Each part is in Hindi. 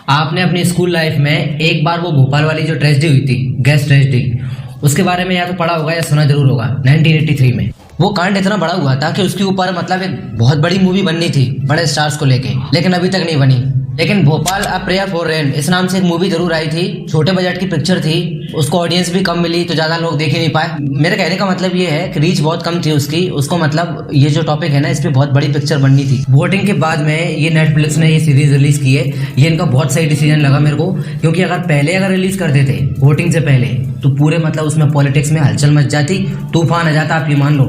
आपने अपनी स्कूल लाइफ में एक बार वो भोपाल वाली जो ट्रेजेडी हुई थी, गैस ट्रेजेडी, उसके बारे में या तो पढ़ा होगा या सुना जरूर होगा। 1983 में वो कांड इतना बड़ा हुआ था कि उसके ऊपर मतलब एक बहुत बड़ी मूवी बननी थी बड़े स्टार्स को लेके, लेकिन अभी तक नहीं बनी। लेकिन Bhopal a prayer for rain इस नाम से एक मूवी जरूर आई थी। छोटे बजट की पिक्चर थी, उसको ऑडियंस भी कम मिली तो ज्यादा लोग देख ही नहीं पाए। मेरे कहने का मतलब ये है कि रीच बहुत कम थी उसकी। उसको मतलब ये जो टॉपिक है ना, इस पे बहुत बड़ी पिक्चर बननी थी। वोटिंग के बाद में ये नेटफ्लिक्स ने ये सीरीज रिलीज की है। ये इनका बहुत सही डिसीजन लगा मेरे को, क्योंकि अगर रिलीज कर देते वोटिंग से पहले तो पूरे मतलब उसमें पॉलिटिक्स में हलचल मच जाती, तूफान आ जाता। आप ये मान लो,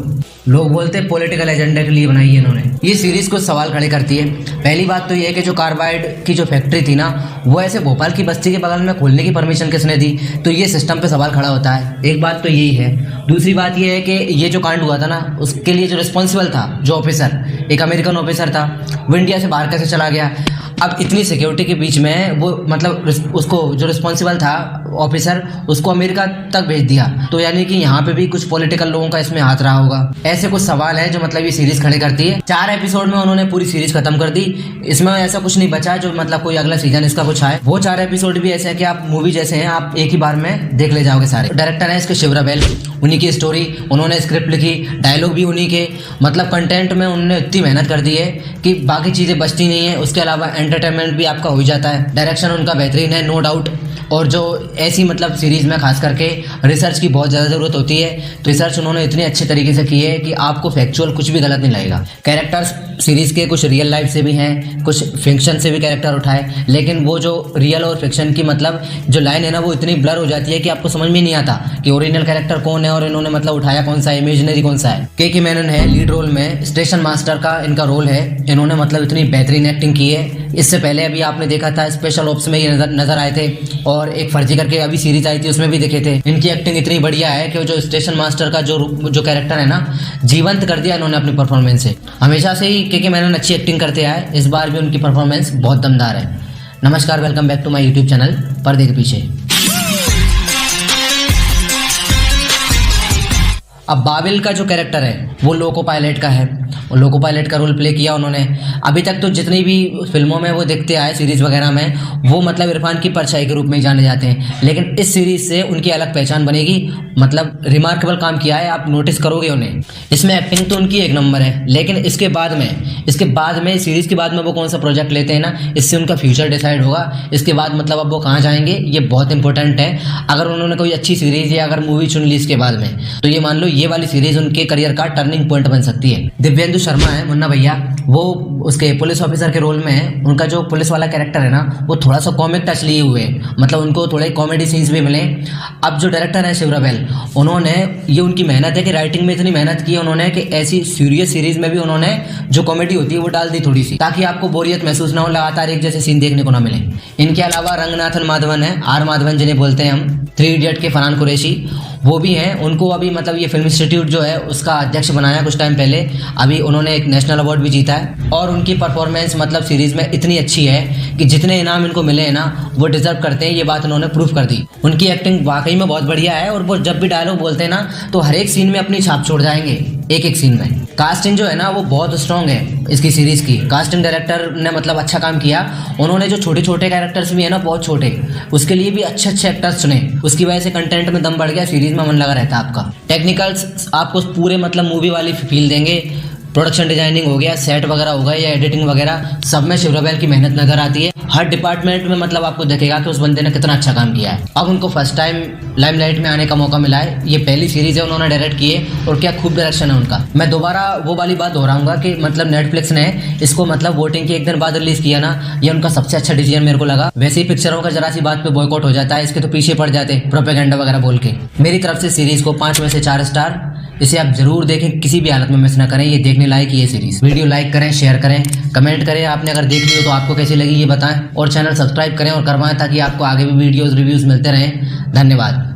लोग बोलते पॉलिटिकल एजेंडा के लिए बनाई है इन्होंने। ये सीरीज कुछ सवाल खड़े करती है। पहली बात तो ये है कि जो कार्बाइड की जो फैक्ट्री थी ना, वो ऐसे भोपाल की बस्ती के बगल में खोलने की परमिशन किसने दी? तो ये सिस्टम पे सवाल खड़ा होता है। एक बात तो यही है। दूसरी बात ये है कि ये जो कांड हुआ था ना, उसके लिए जो रिस्पॉन्सिबल था, जो ऑफिसर, एक अमेरिकन ऑफिसर था, वो इंडिया से बाहर कैसे चला गया? अब इतनी सिक्योरिटी के बीच में वो मतलब उसको जो रिस्पॉन्सिबल था ऑफिसर, उसको अमेरिका तक भेज दिया। तो यानी कि यहाँ पे भी कुछ पॉलिटिकल लोगों का इसमें हाथ रहा होगा। ऐसे कुछ सवाल है जो मतलब ये सीरीज खड़े करती है। 4 एपिसोड में उन्होंने पूरी सीरीज खत्म कर दी। इसमें ऐसा कुछ नहीं बचा जो मतलब कोई अगला सीजन इसका कुछ आए। वो 4 एपिसोड भी ऐसे हैं कि आप मूवी जैसे हैं, आप एक ही बार में देख ले जाओगे सारे। डायरेक्टर है इसके शिवरा बेल, उन्हीं की स्टोरी, उन्होंने स्क्रिप्ट लिखी, डायलॉग भी उन्हीं के। मतलब कंटेंट में उन्होंने इतनी मेहनत कर दी है कि बाकी चीजें बचती नहीं है। उसके अलावा एंटरटेनमेंट भी आपका हो जाता है। डायरेक्शन उनका बेहतरीन है, नो डाउट। और जो ऐसी मतलब सीरीज में खास करके रिसर्च की बहुत ज़्यादा ज़रूरत होती है, तो रिसर्च उन्होंने इतने अच्छे तरीके से की है कि आपको फैक्चुअल कुछ भी गलत नहीं लगेगा। कैरेक्टर्स सीरीज के कुछ रियल लाइफ से भी हैं, कुछ फिक्शन से भी कैरेक्टर उठाए, लेकिन वो जो रियल और फिक्शन की मतलब जो लाइन है ना, वो इतनी ब्लर हो जाती है कि आपको समझ में नहीं आता कि ओरिजिनल कैरेक्टर कौन है और इन्होंने मतलब उठाया कौन सा है, इमेजिनरी कौन सा है। के मेनन है लीड रोल में, स्टेशन मास्टर का इनका रोल है। इन्होंने मतलब इतनी बेहतरीन एक्टिंग की है। इससे पहले अभी आपने देखा था स्पेशल ऑप्स में ये नजर आए थे, और एक फर्जी करके अभी सीरीज आई थी उसमें भी दिखे थे। इनकी एक्टिंग इतनी बढ़िया है कि जो स्टेशन मास्टर का जो कैरेक्टर है ना, जीवंत कर दिया इन्होंने अपनी परफॉर्मेंस से। हमेशा से ही के मेनन अच्छी एक्टिंग करते आए, इस बार भी उनकी परफॉर्मेंस बहुत दमदार है। नमस्कार, welcome back to my YouTube channel पर्दे के पीछे। अब बाबिल का जो कैरेक्टर है वो लोको पायलट का है, और लोको पायलट का रोल प्ले किया उन्होंने। अभी तक तो जितनी भी फिल्मों में वो दिखते आए, सीरीज वगैरह में, वो मतलब इरफान की परछाई के रूप में जाने जाते हैं। लेकिन इस सीरीज से उनकी अलग पहचान बनेगी। मतलब रिमार्केबल काम किया है, आप नोटिस करोगे उन्हें। इसमें एक्टिंग तो उनकी एक नंबर है, लेकिन इसके बाद में सीरीज के बाद में वो कौन सा प्रोजेक्ट लेते हैं ना, इससे उनका फ्यूचर डिसाइड होगा। इसके बाद मतलब अब वो कहाँ जाएंगे, ये बहुत इंपॉर्टेंट है। अगर उन्होंने कोई अच्छी सीरीज या अगर मूवी चुन ली इसके बाद में, तो ये मान लो ये वाली सीरीज उनके करियर का टर्निंग पॉइंट बन सकती है। दिव्येंदु शर्मा है मुन्ना भैया, वो उसके पुलिस ऑफिसर के रोल में है। उनका जो पुलिस वाला कैरेक्टर है ना, वो थोड़ा सा कॉमिक टच लिए हुए, मतलब उनको थोड़े कॉमेडी सीन्स भी मिले। अब जो डायरेक्टर है शिवरा बेल, उन्होंने ये उनकी मेहनत है कि राइटिंग में इतनी मेहनत की उन्होंने कि ऐसी सीरियस सीरीज में भी उन्होंने जो कॉमेडी होती है वो डाल दी थोड़ी सी, ताकि आपको बोरियत महसूस ना हो, लगातार एक जैसे सीन देखने को ना मिले। इनके अलावा रंगनाथन माधवन है, आर माधवन जिन्हें बोलते हैं हम, 3 इडियट के फरहान कुरैशी, वो भी हैं। उनको अभी मतलब ये फिल्म इंस्टीट्यूट जो है उसका अध्यक्ष बनाया कुछ टाइम पहले। अभी उन्होंने एक नेशनल अवार्ड भी जीता है, और उनकी परफॉर्मेंस मतलब सीरीज में इतनी अच्छी है कि जितने इनाम इनको मिले हैं ना, वो डिजर्व करते हैं। ये बात उन्होंने प्रूफ कर दी। उनकी एक्टिंग वाकई में बहुत बढ़िया है, और वो जब भी डायलॉग बोलते हैं ना, तो हर एक सीन में अपनी छाप छोड़ जाएंगे, एक सीन में। कास्टिंग जो है ना, वो बहुत स्ट्रॉन्ग है इसकी सीरीज की। कास्टिंग डायरेक्टर ने मतलब अच्छा काम किया। उन्होंने जो छोटे छोटे कैरेक्टर्स भी है ना, बहुत छोटे, उसके लिए भी अच्छे एक्टर्स चुने। उसकी वजह से कंटेंट में दम बढ़ गया, सीरीज में मन लगा रहता है आपका। टेक्निकल्स आपको पूरे मतलब मूवी वाली फील देंगे। प्रोडक्शन डिजाइनिंग हो गया, सेट वगैरह हो गया या एडिटिंग वगैरह, सब में शिवरा बेल की मेहनत नजर आती है। हर डिपार्टमेंट में मतलब आपको दिखेगा कि उस बंदे ने कितना अच्छा काम किया है। अब उनको फर्स्ट टाइम लाइमलाइट में आने का मौका मिला है। ये पहली सीरीज है उन्होंने डायरेक्ट की है, और क्या खूब डायरेक्शन है उनका। मैं दोबारा वो वाली बात दोहराऊंगा कि मतलब नेटफ्लिक्स ने इसको मतलब वोटिंग के एक दिन बाद रिलीज किया ना, ये उनका सबसे अच्छा डिसीजन मेरे को लगा। वैसे ही पिक्चरों का जरा सी बात पे बॉयकॉट हो जाता है, इसके तो पीछे पड़ जाते प्रोपेगेंडा वगैरह बोल के। मेरी तरफ से सीरीज को 5 में से 4 स्टार। इसे आप जरूर देखें, किसी भी हालत में मिस ना करें। ये देखने लायक ये सीरीज। वीडियो लाइक करें, शेयर करें, कमेंट करें। आपने अगर देख ली हो तो आपको कैसी लगी ये बताएं, और चैनल सब्सक्राइब करें और करवाएं, ताकि आपको आगे भी वीडियोस रिव्यूज मिलते रहें। धन्यवाद।